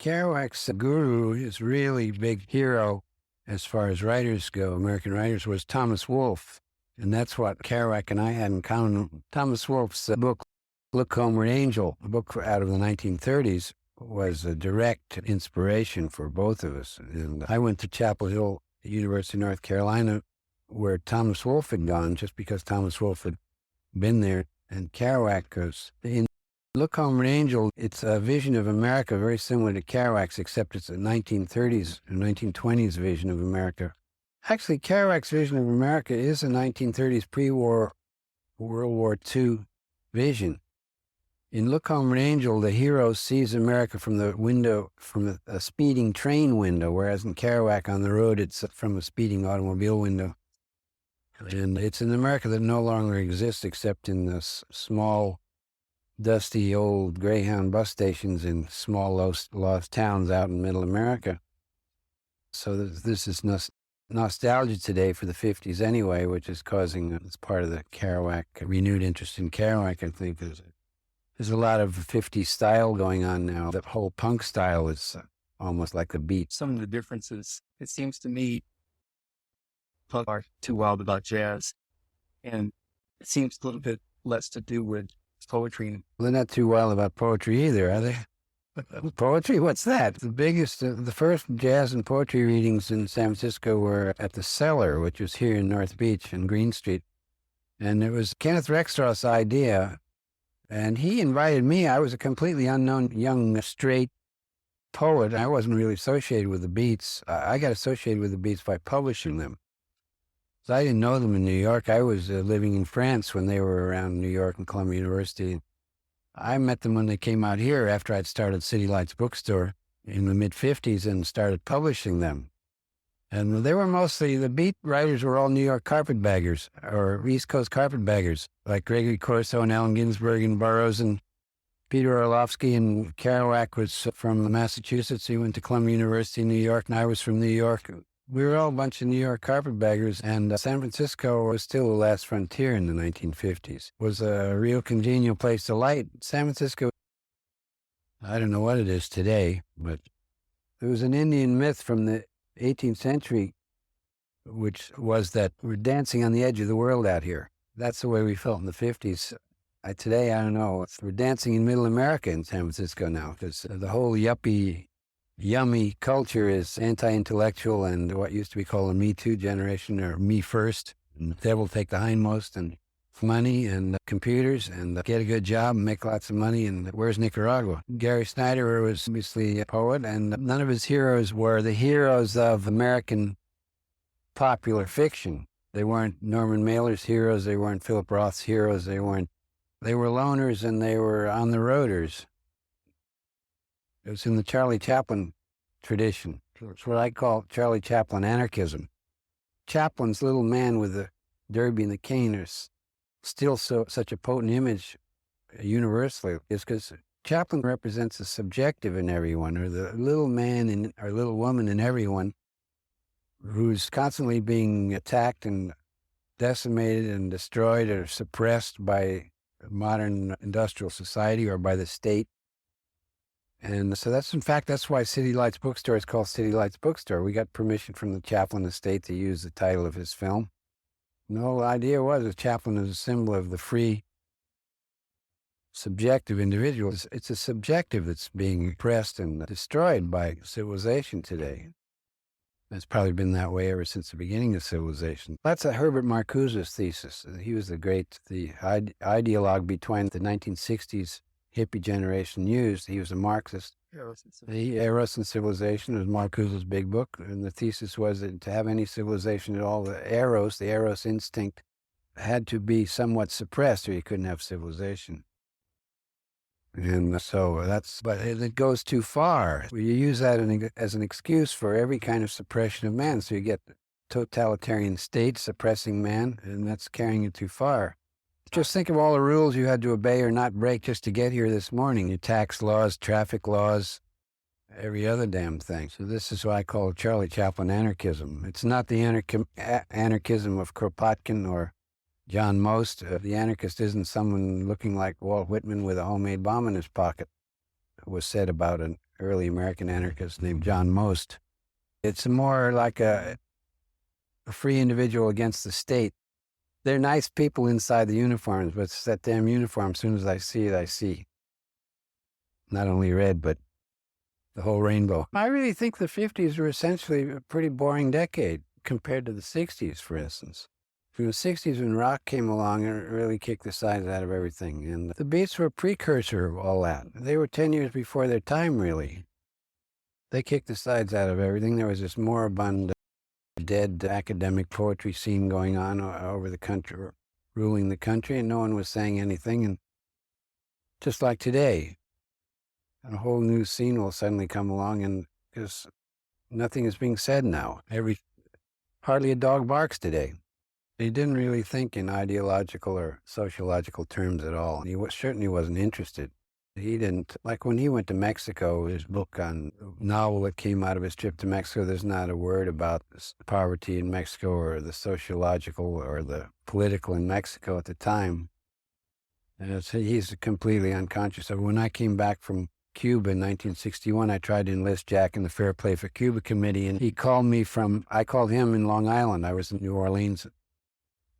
Kerouac's guru, his really big hero, as far as writers go, American writers, was Thomas Wolfe. And that's what Kerouac and I had in common. Thomas Wolfe's book, Look Homeward Angel, a book out of the 1930s, was a direct inspiration for both of us. And I went to Chapel Hill, University of North Carolina, where Thomas Wolfe had gone, just because Thomas Wolfe had been there. And Kerouac goes, in Look Homeward Angel, it's a vision of America very similar to Kerouac's, except it's a 1930s and 1920s vision of America. Actually, Kerouac's vision of America is a 1930s pre-war, World War II vision. In Look Homeward Angel, the hero sees America from the window, from a speeding train window, whereas in Kerouac on the road, it's from a speeding automobile window. And it's an America that no longer exists except in the small, dusty old Greyhound bus stations in small lost towns out in middle America. So this is nostalgia today for the 50s anyway, which is causing, it's part of the Kerouac, renewed interest in Kerouac, I think. There's a lot of 50s style going on now. The whole punk style is almost like a beat. Some of the differences, it seems to me, punk are too wild about jazz. And it seems a little bit less to do with poetry. They're not too wild about poetry either, are they? Poetry? What's that? The first jazz and poetry readings in San Francisco were at the Cellar, which was here in North Beach and Green Street. And it was Kenneth Rexroth's idea. And he invited me. I was a completely unknown young straight poet. I wasn't really associated with the Beats. I got associated with the Beats by publishing them. So I didn't know them in New York. I was living in France when they were around New York and Columbia University. I met them when they came out here after I'd started City Lights Bookstore in the mid-50s and started publishing them. And they were mostly, the beat writers were all New York carpetbaggers or East Coast carpetbaggers, like Gregory Corso and Allen Ginsberg and Burroughs and Peter Orlovsky. And Kerouac was from Massachusetts. He went to Columbia University in New York, and I was from New York. We were all a bunch of New York carpetbaggers, and San Francisco was still the last frontier in the 1950s. It was a real congenial place to light. San Francisco, I don't know what it is today, but there was an Indian myth from the 18th century, which was that we're dancing on the edge of the world out here. That's the way we felt in the 50s. Today, I don't know. We're dancing in middle America in San Francisco now, because the whole yuppie, yummy culture is anti-intellectual and what used to be called a Me Too generation, or me first. And the devil take the hindmost, and money and computers and get a good job and make lots of money. And where's Nicaragua? Gary Snyder was obviously a poet, and none of his heroes were the heroes of American popular fiction. They weren't Norman Mailer's heroes. They weren't Philip Roth's heroes. They were loners, and they were on the roaders. It was in the Charlie Chaplin tradition. It's what I call Charlie Chaplin anarchism. Chaplin's little man with the derby and the cane is still such a potent image universally, is because Chaplin represents the subjective in everyone, or the little man or little woman in everyone who's constantly being attacked and decimated and destroyed or suppressed by modern industrial society or by the state. And so that's why City Lights Bookstore is called City Lights Bookstore. We got permission from the Chaplin estate to use the title of his film. The whole idea was that Chaplin is a symbol of the free, subjective individual. It's a subjective that's being oppressed and destroyed by civilization today. It's probably been that way ever since the beginning of civilization. That's a Herbert Marcuse's thesis. He was the ideologue between the 1960s hippie generation used. He was a Marxist. Eros and Civilization was Marcuse's big book, and the thesis was that to have any civilization at all, the Eros instinct had to be somewhat suppressed, or you couldn't have civilization. And so but it goes too far. You use that as an excuse for every kind of suppression of man. So you get the totalitarian state suppressing man, and that's carrying it too far. Just think of all the rules you had to obey or not break just to get here this morning. Your tax laws, traffic laws, every other damn thing. So this is what I call Charlie Chaplin anarchism. It's not the anarchism of Kropotkin or John Most. The anarchist isn't someone looking like Walt Whitman with a homemade bomb in his pocket. It was said about early American anarchist named John Most. It's more like a free individual against the state. They're nice people inside the uniforms, but it's that damn uniform. As soon as I see it, I see not only red, but the whole rainbow. I really think the 50s were essentially a pretty boring decade compared to the 60s, for instance. From the 60s, when rock came along, it really kicked the sides out of everything. And the Beats were a precursor of all that. They were 10 years before their time, really. They kicked the sides out of everything. There was this moribund, dead academic poetry scene going on over the country, ruling the country, and no one was saying anything. And just like today, a whole new scene will suddenly come along, and because nothing is being said now. Hardly a dog barks today. He didn't really think in ideological or sociological terms at all. He certainly wasn't interested. He didn't, like when he went to Mexico, his book on novel that came out of his trip to Mexico, there's not a word about poverty in Mexico or the sociological or the political in Mexico at the time. And he's completely unconscious of it. When I came back from Cuba in 1961, I tried to enlist Jack in the Fair Play for Cuba committee, and I called him in Long Island. I was in New Orleans.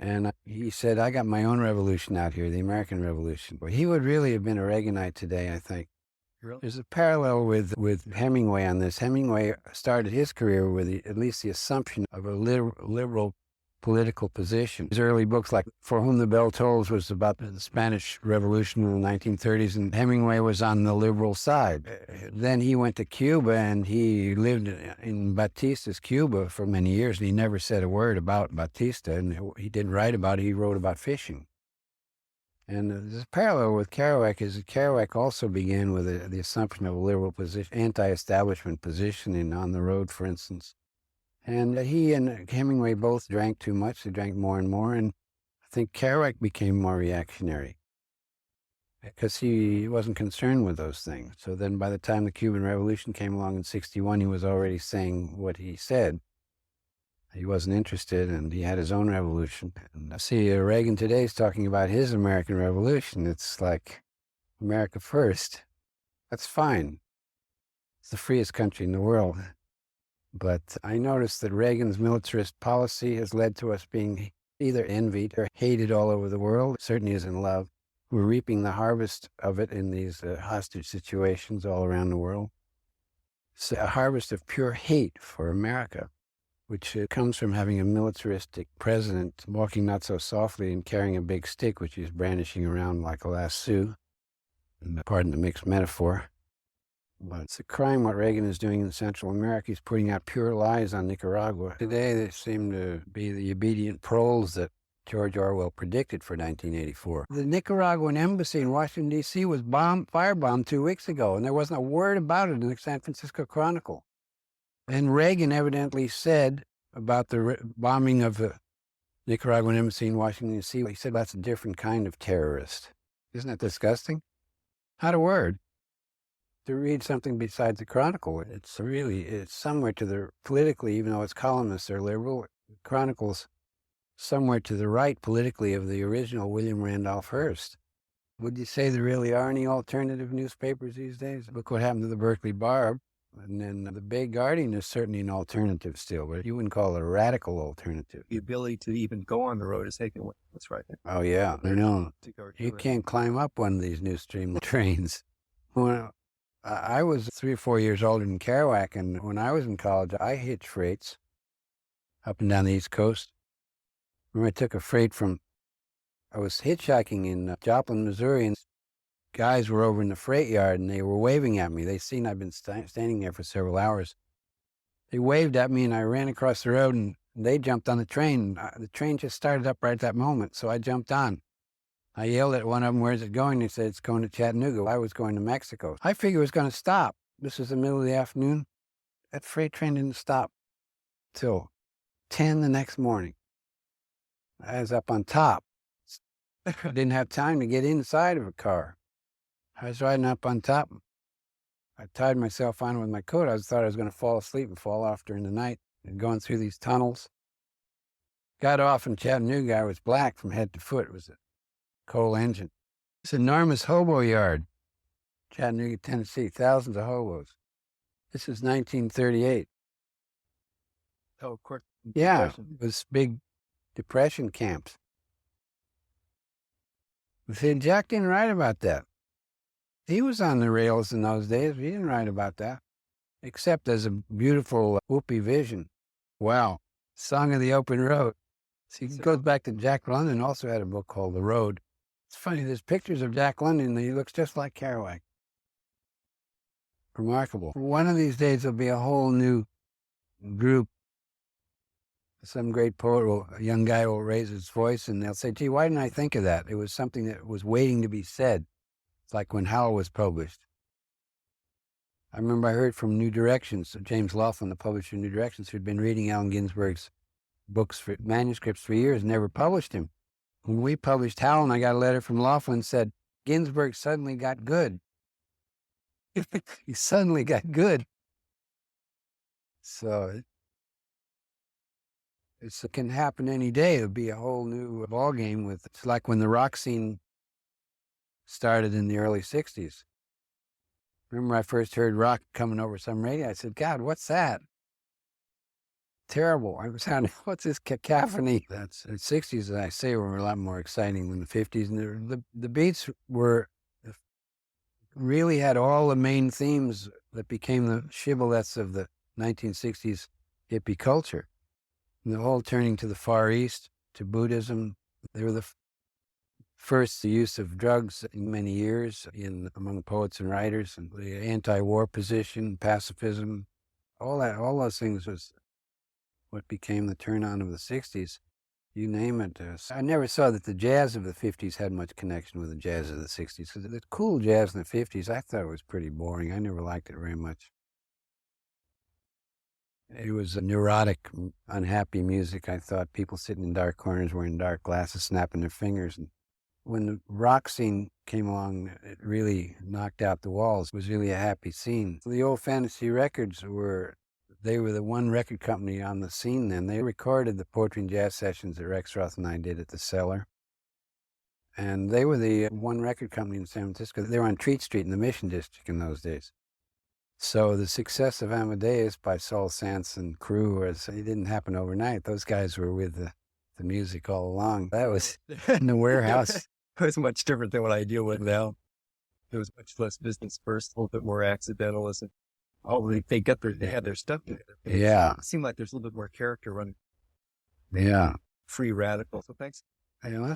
And he said, I got my own revolution out here, the American Revolution. Well, he would really have been a Reaganite today, I think. Really? There's a parallel with Hemingway on this. Hemingway started his career with at least the assumption of a liberal political position. His early books, like For Whom the Bell Tolls, was about the Spanish Revolution in the 1930s, and Hemingway was on the liberal side. Then he went to Cuba, and he lived in Batista's Cuba for many years, and he never said a word about Batista, and he didn't write about it. He wrote about fishing. And there's a parallel with Kerouac, is that Kerouac also began with the assumption of a liberal position, anti-establishment position On the Road, for instance. And he and Hemingway both drank too much. They drank more and more. And I think Kerouac became more reactionary because he wasn't concerned with those things. So then by the time the Cuban Revolution came along in 61, he was already saying what he said. He wasn't interested, and he had his own revolution. And I see Reagan today is talking about his American Revolution. It's like America first. That's fine. It's the freest country in the world. But I noticed that Reagan's militarist policy has led to us being either envied or hated all over the world. It certainly isn't love. We're reaping the harvest of it in these hostage situations all around the world. It's a harvest of pure hate for America, which comes from having a militaristic president walking not so softly and carrying a big stick, which he's brandishing around like a lasso. Pardon the mixed metaphor. But it's a crime what Reagan is doing in Central America. He's putting out pure lies on Nicaragua. Today, they seem to be the obedient proles that George Orwell predicted for 1984. The Nicaraguan embassy in Washington, D.C. was firebombed 2 weeks ago, and there wasn't a word about it in the San Francisco Chronicle. And Reagan evidently said about the bombing of the Nicaraguan embassy in Washington, D.C., he said that's a different kind of terrorist. Isn't that disgusting? Not a word. To read something besides the Chronicle, it's somewhere to the, politically, even though its columnists are liberal, the Chronicle's somewhere to the right politically of the original William Randolph Hearst. Would you say there really are any alternative newspapers these days? Look what happened to the Berkeley Barb. And then the Bay Guardian is certainly an alternative still, but you wouldn't call it a radical alternative. The ability to even go on the road is taken away. That's right. Oh, yeah. I know. You can't climb up one of these new stream trains. Well, I was 3 or 4 years older than Kerouac, and when I was in college, I hitched freights up and down the East Coast. Remember, I took a freight I was hitchhiking in Joplin, Missouri, and guys were over in the freight yard, and they were waving at me. They seen I'd been standing there for several hours. They waved at me, and I ran across the road, and they jumped on the train. The train just started up right at that moment, so I jumped on. I yelled at one of them, "Where's it going?" They said, "It's going to Chattanooga." I was going to Mexico. I figured it was going to stop. This was the middle of the afternoon. That freight train didn't stop till 10 the next morning. I was up on top. I didn't have time to get inside of a car. I was riding up on top. I tied myself on with my coat. I thought I was going to fall asleep and fall off during the night and going through these tunnels. Got off in Chattanooga. I was black from head to foot. It was a coal engine. It's an enormous hobo yard. Chattanooga, Tennessee, thousands of hobos. This is 1938. Oh, of course. Yeah, Depression. it was big depression camps. See, Jack didn't write about that. He was on the rails in those days, but he didn't write about that, except as a beautiful whoopee vision. Wow. Song of the Open Road. See, it goes back to Jack London, also had a book called The Road. It's funny, there's pictures of Jack London, and he looks just like Kerouac. Remarkable. One of these days, there'll be a whole new group. Some great poet, a young guy will raise his voice, and they'll say, gee, why didn't I think of that? It was something that was waiting to be said. It's like when Howl was published. I remember I heard from New Directions, James Laughlin, the publisher of New Directions, who'd been reading Allen Ginsberg's books, manuscripts for years, never published him. When we published Howl, and I got a letter from Laughlin, said, Ginsberg suddenly got good. He suddenly got good. So it can happen any day. It'll be a whole new ballgame with, it's like when the rock scene started in the early 60s. Remember I first heard rock coming over some radio. I said, God, what's that? Terrible. I was sounding, what's this cacophony? That's the 60s, as I say, were a lot more exciting than the 50s. And the beats really had all the main themes that became the shibboleths of the 1960s hippie culture. And the whole turning to the Far East, to Buddhism. They were the first use of drugs in many years among poets and writers, and the anti-war position, pacifism, all those things was what became the turn-on of the 60s. You name it. I never saw that the jazz of the 50s had much connection with the jazz of the 60s, because the cool jazz in the 50s, I thought it was pretty boring. I never liked it very much. It was a neurotic, unhappy music. I thought people sitting in dark corners wearing dark glasses, snapping their fingers. And when the rock scene came along, it really knocked out the walls. It was really a happy scene. The old Fantasy Records they were the one record company on the scene then. They recorded the poetry and jazz sessions that Rex Roth and I did at the Cellar. And they were the one record company in San Francisco. They were on Treat Street in the Mission District in those days. So the success of Amadeus by Saul Sanz and crew, it didn't happen overnight. Those guys were with the music all along. That was in the warehouse. It was much different than what I deal with now. It was much less business first, a little bit more accidentalism. They had their stuff together. Yeah. It seemed like there's a little bit more character running. Yeah. Free radical. So thanks. You know,